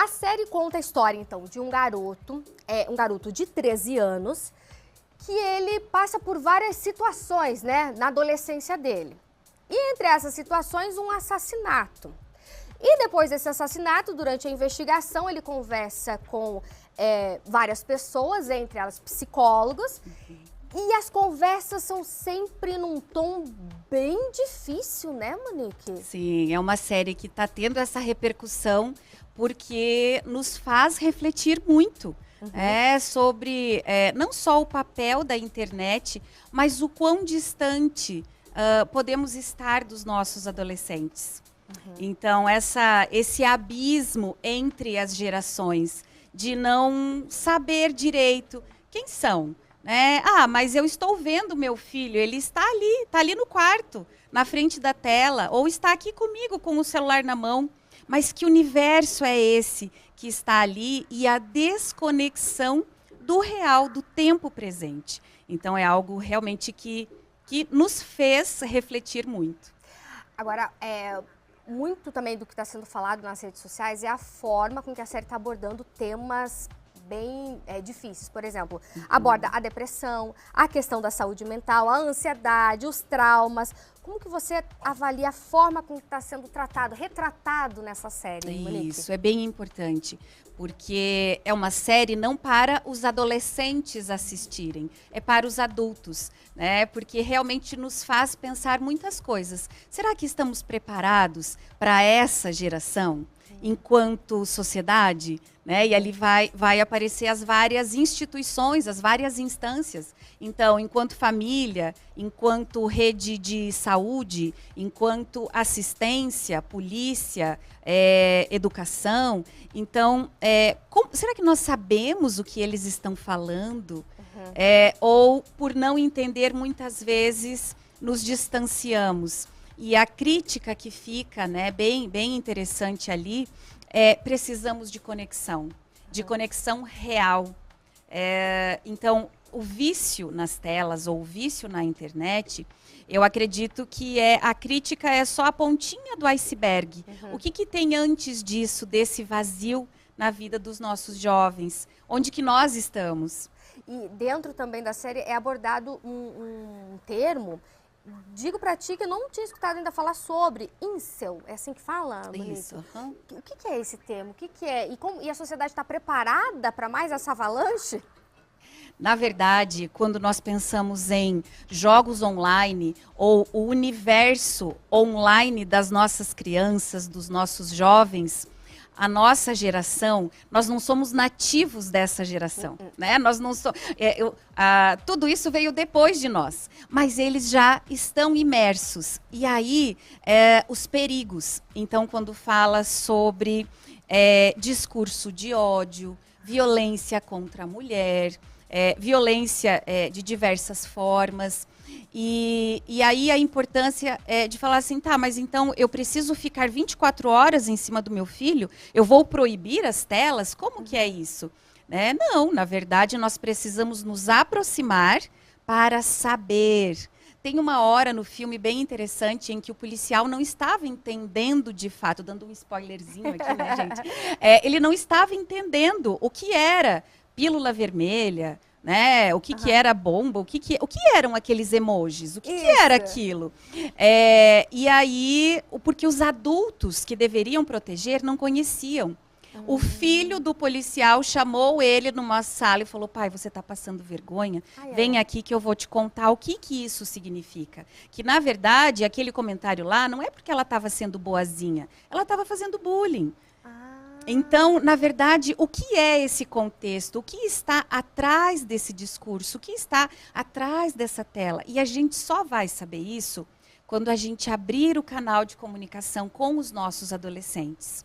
A série conta a história, então, de um garoto de 13 anos, que ele passa por várias situações, né, na adolescência dele. E entre essas situações, um assassinato. E depois desse assassinato, durante a investigação, ele conversa com várias pessoas, entre elas psicólogos, e as conversas são sempre num tom bem difícil, né, Monique? Sim, é uma série que está tendo essa repercussão porque nos faz refletir muito. Sobre não só o papel da internet, mas o quão distante podemos estar dos nossos adolescentes. Então, esse abismo entre as gerações, de não saber direito quem são. Mas eu estou vendo meu filho, ele está ali no quarto, na frente da tela, ou está aqui comigo com o celular na mão. Mas que universo é esse que está ali e a desconexão do real, do tempo presente. Então, é algo realmente que nos fez refletir muito. Agora, muito também do que está sendo falado nas redes sociais é a forma com que a série está abordando temas bem difíceis. Por exemplo, aborda a depressão, a questão da saúde mental, a ansiedade, os traumas. Como que você avalia a forma com que está sendo retratado nessa série, Monique? Isso, é bem importante, porque é uma série não para os adolescentes assistirem, é para os adultos, né? Porque realmente nos faz pensar muitas coisas. Será que estamos preparados para essa geração, enquanto sociedade? E ali vai aparecer as várias instituições, as várias instâncias. Então, enquanto família, enquanto rede de saúde, enquanto assistência, polícia, educação. Então, será que nós sabemos o que eles estão falando? Ou, por não entender, muitas vezes nos distanciamos. E a crítica que fica, bem interessante ali, precisamos de conexão real. Então, o vício nas telas ou o vício na internet, eu acredito que a crítica é só a pontinha do iceberg. O que tem antes disso, desse vazio na vida dos nossos jovens? Onde que nós estamos? E dentro também da série é abordado um termo. Digo pra ti que eu não tinha escutado ainda falar sobre incel, é assim que fala, Monique? Isso. O que é esse termo? O que é? E a sociedade está preparada para mais essa avalanche? Na verdade, quando nós pensamos em jogos online ou o universo online das nossas crianças, dos nossos jovens, a nossa geração, nós não somos nativos dessa geração, Nós não tudo isso veio depois de nós, mas eles já estão imersos. E aí, os perigos. Então, quando fala sobre discurso de ódio, violência contra a mulher, violência de diversas formas. E aí a importância de falar assim, mas então eu preciso ficar 24 horas em cima do meu filho? Eu vou proibir as telas? Como que é isso? Não, na verdade nós precisamos nos aproximar para saber. Tem uma hora no filme bem interessante em que o policial não estava entendendo de fato, dando um spoilerzinho aqui, né, gente? Ele não estava entendendo o que era pílula vermelha, o que era bomba, o que eram aqueles emojis, o que era aquilo. E aí, porque os adultos que deveriam proteger não conheciam. O filho do policial chamou ele numa sala e falou, pai, você está passando vergonha? Vem aqui que eu vou te contar o que isso significa. Que, na verdade, aquele comentário lá não é porque ela estava sendo boazinha, ela estava fazendo bullying. Então, na verdade, o que é esse contexto? O que está atrás desse discurso? O que está atrás dessa tela? E a gente só vai saber isso quando a gente abrir o canal de comunicação com os nossos adolescentes.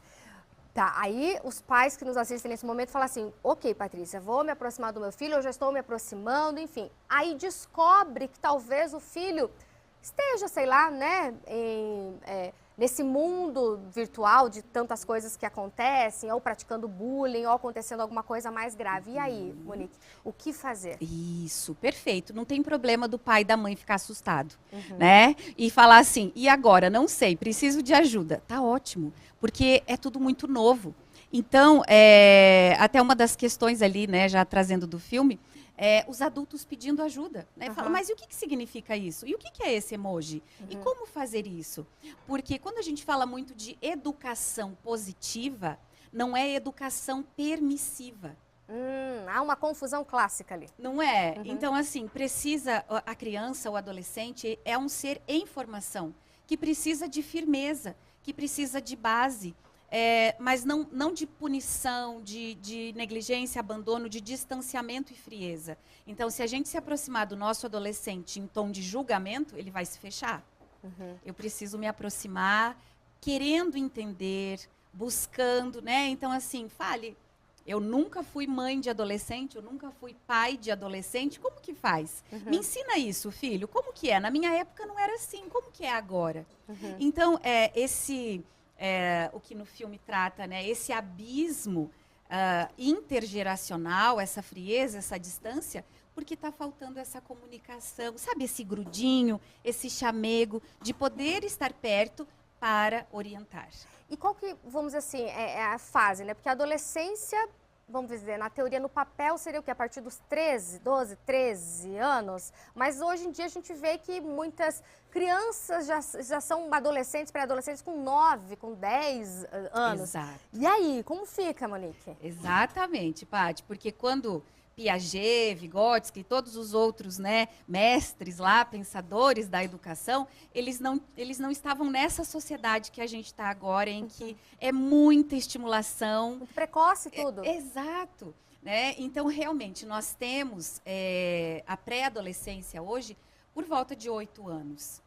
Tá, aí os pais que nos assistem nesse momento falam assim, ok, Patrícia, vou me aproximar do meu filho, eu já estou me aproximando, enfim. Aí descobre que talvez o filho esteja, sei lá, nesse mundo virtual de tantas coisas que acontecem, ou praticando bullying, ou acontecendo alguma coisa mais grave. E aí, Monique, o que fazer? Isso, perfeito. Não tem problema do pai e da mãe ficar assustado, E falar assim, e agora? Não sei, preciso de ajuda. Tá ótimo, porque é tudo muito novo. Então, até uma das questões ali, né, já trazendo do filme, os adultos pedindo ajuda. Né? Falam, mas e o que significa isso? E o que é esse emoji? E como fazer isso? Porque quando a gente fala muito de educação positiva, não é educação permissiva. Há uma confusão clássica ali. Não é? Então, assim, a criança, o adolescente, é um ser em formação, que precisa de firmeza, que precisa de base, mas não de punição, de negligência, abandono, de distanciamento e frieza. Então, se a gente se aproximar do nosso adolescente em tom de julgamento, ele vai se fechar. Eu preciso me aproximar, querendo entender, buscando, né? Então, assim, fale. Eu nunca fui mãe de adolescente, eu nunca fui pai de adolescente. Como que faz? Me ensina isso, filho. Como que é? Na minha época não era assim. Como que é agora? Então, o que no filme trata, né? Esse abismo intergeracional, essa frieza, essa distância, porque está faltando essa comunicação, sabe? Esse grudinho, esse chamego de poder estar perto para orientar. E qual que, vamos dizer assim, é a fase, né? Porque a adolescência, vamos dizer, na teoria, no papel, seria o quê? A partir dos 12, 13 anos. Mas hoje em dia a gente vê que muitas crianças já são adolescentes, pré-adolescentes com 9, com 10 anos. Exato. E aí, como fica, Monique? Exatamente, Paty, porque quando Piaget, Vygotsky e todos os outros, né, mestres lá, pensadores da educação, eles não estavam nessa sociedade que a gente está agora, em que é muita estimulação. Muito precoce tudo. Exato. Né? Então, realmente, nós temos a pré-adolescência hoje por volta de 8 anos.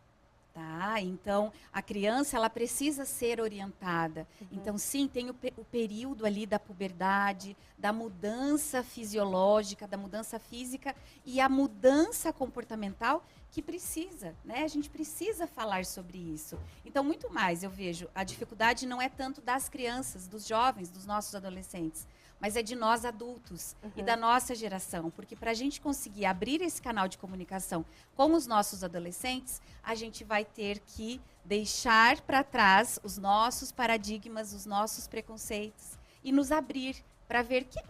Tá? Então, a criança ela precisa ser orientada. Então, sim, tem o período ali da puberdade, da mudança fisiológica, da mudança física e a mudança comportamental que precisa, né? A gente precisa falar sobre isso. Então, muito mais, eu vejo, a dificuldade não é tanto das crianças, dos jovens, dos nossos adolescentes, mas é de nós adultos e da nossa geração. Porque para a gente conseguir abrir esse canal de comunicação com os nossos adolescentes, a gente vai ter que deixar para trás os nossos paradigmas, os nossos preconceitos e nos abrir para ver quem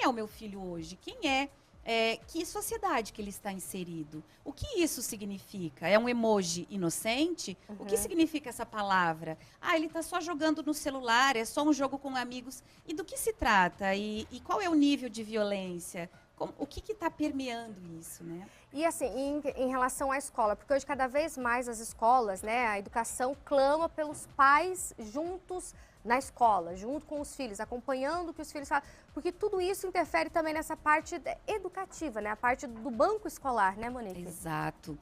é o meu filho hoje, que sociedade que ele está inserido, o que isso significa? É um emoji inocente? O que significa essa palavra? Ele está só jogando no celular, é só um jogo com amigos. E do que se trata? E qual é o nível de violência? O que está permeando isso, né? E assim, em relação à escola, porque hoje cada vez mais as escolas, né, a educação clama pelos pais juntos na escola, junto com os filhos, acompanhando o que os filhos fazem, porque tudo isso interfere também nessa parte educativa, né, a parte do banco escolar, né, Monique? Exato.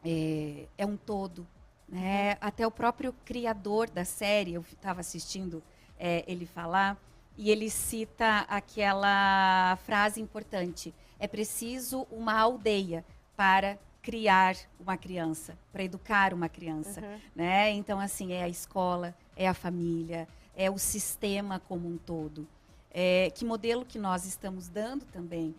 É um todo, né? Até o próprio criador da série, eu estava assistindo ele falar, e ele cita aquela frase importante: é preciso uma aldeia para criar uma criança, para educar uma criança, né? Então, assim, é a escola, é a família, é o sistema como um todo. Que modelo que nós estamos dando também?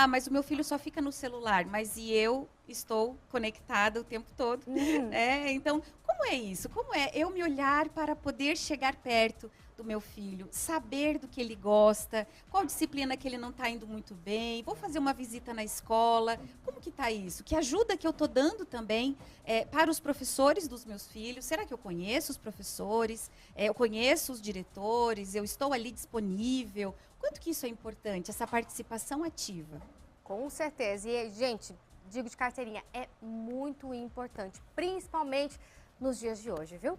Mas o meu filho só fica no celular, mas e eu estou conectada o tempo todo, né? Então, como é isso? Como é eu me olhar para poder chegar perto do meu filho, saber do que ele gosta, qual disciplina que ele não está indo muito bem, vou fazer uma visita na escola, como que está isso? Que ajuda que eu estou dando também para os professores dos meus filhos? Será que eu conheço os professores? Eu conheço os diretores? Eu estou ali disponível? Quanto que isso é importante, essa participação ativa? Com certeza. E, gente, digo de carteirinha, é muito importante, principalmente nos dias de hoje, viu?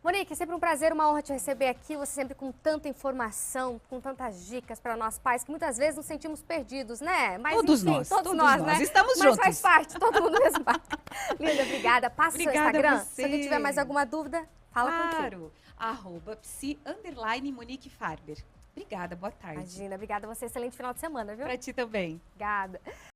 Monique, é sempre um prazer, uma honra te receber aqui, você sempre com tanta informação, com tantas dicas para nós pais, que muitas vezes nos sentimos perdidos, né? Mas todos enfim, nós, todos nós, né? Estamos Mas juntos. faz parte, todo mundo mesmo parte. Linda, obrigada. Passa o seu Instagram. Você. Se alguém tiver mais alguma dúvida, fala contigo. Claro, @psi_Monique Farber. Obrigada, boa tarde. Imagina, obrigada a você, excelente final de semana, viu? Para ti também. Obrigada.